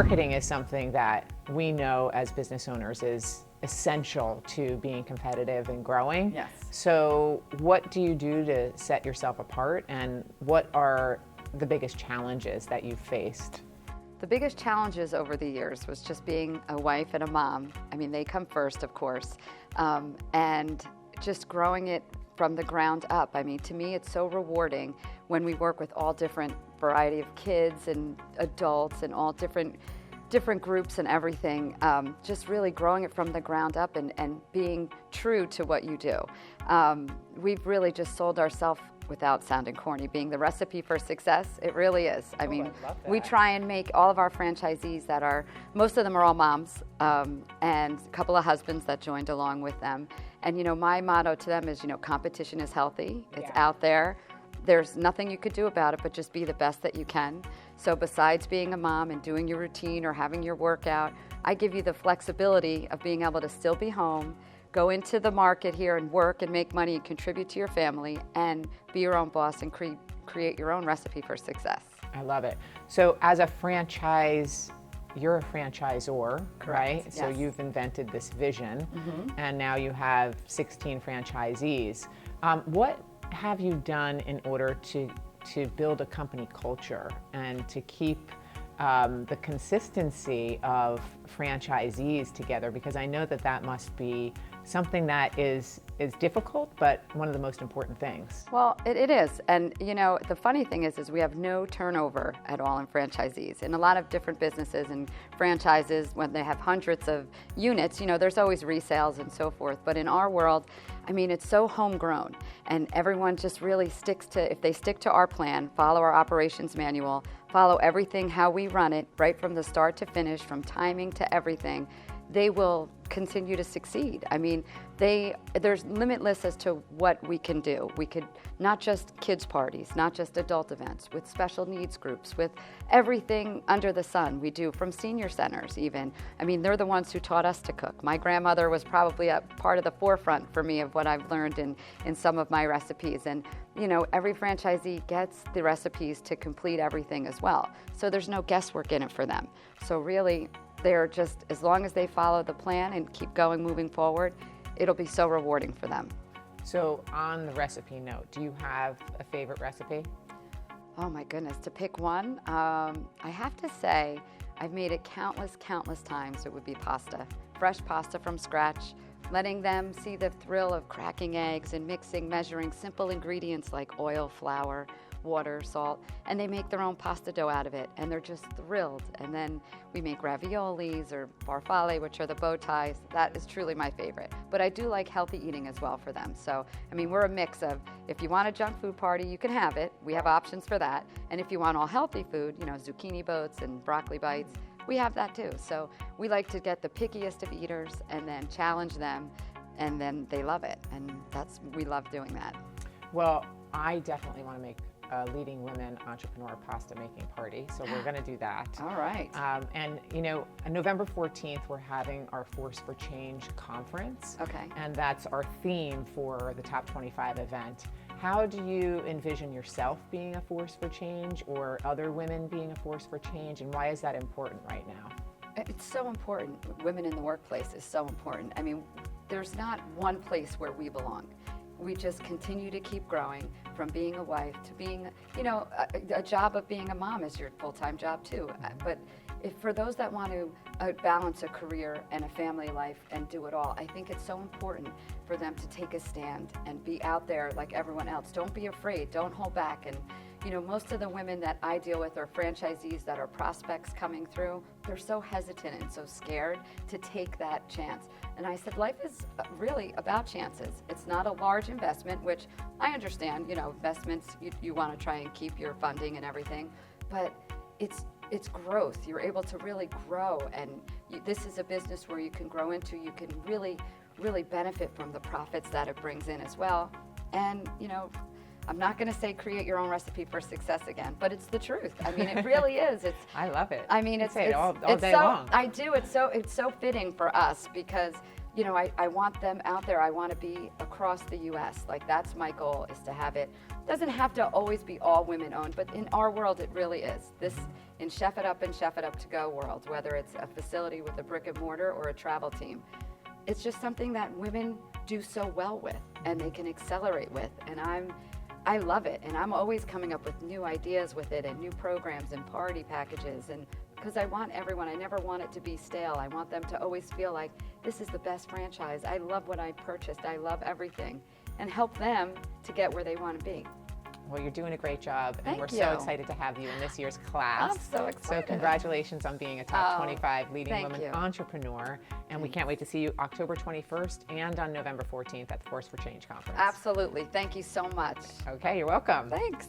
marketing is something that we know as business owners is essential to being competitive and growing. Yes. So what do you do to set yourself apart, and what are the biggest challenges that you've faced? The biggest challenges over the years was just being a wife and a mom. I mean, they come first, of course, and just growing it from the ground up. I mean, to me, it's so rewarding when we work with all different variety of kids and adults and all different groups and everything, just really growing it from the ground up and being true to what you do. We've really just sold ourselves, without sounding corny, being the recipe for success. It really is. I mean, I love that. we try and make all of our franchisees that are, most of them are all moms, and a couple of husbands that joined along with them. And, you know, my motto to them is, you know, competition is healthy. It's out there. There's nothing you could do about it, but just be the best that you can. So besides being a mom and doing your routine or having your workout, I give you the flexibility of being able to still be home, go into the market here and work and make money and contribute to your family and be your own boss and create your own recipe for success. I love it. So as a franchise, you're a franchisor, right? Yes. So you've invented this vision, and now you have 16 franchisees. What have you done in order to build a company culture and to keep the consistency of franchisees together? Because I know that that must be something that is difficult, but one of the most important things. Well, it is. And, you know, the funny thing is we have no turnover at all in franchisees. In a lot of different businesses and franchises, when they have hundreds of units, you know, there's always resales and so forth. But in our world, I mean, it's so homegrown, and everyone just really sticks to, if they stick to our plan, follow our operations manual, follow everything how we run it, right from the start to finish, from timing to everything, they will continue to succeed. I mean, there's limitless as to what we can do. We could, not just kids parties, not just adult events, with special needs groups, with everything under the sun we do, from senior centers even. I mean, they're the ones who taught us to cook. My grandmother was probably a part of the forefront for me of what I've learned in some of my recipes. And, you know, every franchisee gets the recipes to complete everything as well. So there's no guesswork in it for them. So really, they're just, as long as they follow the plan and keep going, moving forward, it'll be so rewarding for them. So on the recipe note, do you have a favorite recipe? Oh my goodness, to pick one, I have to say I've made it countless times. It would be pasta, fresh pasta from scratch, letting them see the thrill of cracking eggs and mixing, measuring simple ingredients like oil, flour, water, salt, and they make their own pasta dough out of it, and they're just thrilled. And then we make raviolis or farfalle, which are the bow ties. That is truly my favorite. But I do like healthy eating as well for them. So, I mean, we're a mix of, if you want a junk food party, you can have it. We have options for that. And if you want all healthy food, you know, zucchini boats and broccoli bites, we have that too. So we like to get the pickiest of eaters and then challenge them, and then they love it. And we love doing that. Well, I definitely want to make a leading women entrepreneur pasta making party, so we're going to do that. All right. And you know, on November 14th, we're having our Force for Change conference. Okay. And that's our theme for the Top 25 event. How do you envision yourself being a force for change, or other women being a force for change, and why is that important right now? It's so important. Women in the workplace is so important. I mean, there's not one place where we belong. We just continue to keep growing, from being a wife to being, you know, a job of being a mom is your full-time job too. But if for those that want to balance a career and a family life and do it all, I think it's so important for them to take a stand and be out there like everyone else. Don't be afraid. Don't hold back. And, you know, most of the women that I deal with are franchisees that are prospects coming through. They're so hesitant and so scared to take that chance. And I said, life is really about chances. It's not a large investment, which I understand, you know, investments, you want to try and keep your funding and everything, but it's growth. You're able to really grow, and this is a business where you can grow into. You can really benefit from the profits that it brings in as well. And, you know, I'm not going to say create your own recipe for success again, but it's the truth. I mean, it really is. I love it. I mean, it's all day so, long. I do. It's so fitting for us, because you know, I want them out there. I want to be across the U.S. Like, that's my goal, is to have it. Doesn't have to always be all women owned, but in our world it really is. This, in Chef It Up and Chef It Up To Go world, whether it's a facility with a brick and mortar or a travel team, it's just something that women do so well with and they can accelerate with. And I love it, and I'm always coming up with new ideas with it and new programs and party packages, and because I want everyone, I never want it to be stale. I want them to always feel like this is the best franchise. I love what I purchased. I love everything, and help them to get where they want to be. Well, you're doing a great job, and Thank we're you. so excited to have you in this year's class. I'm so excited. So congratulations on being a top Oh, 25 leading thank women you. entrepreneur, and we can't wait to see you October 21st and on November 14th at the Force for Change conference. Absolutely. Thank you so much. Okay, you're welcome. Thanks.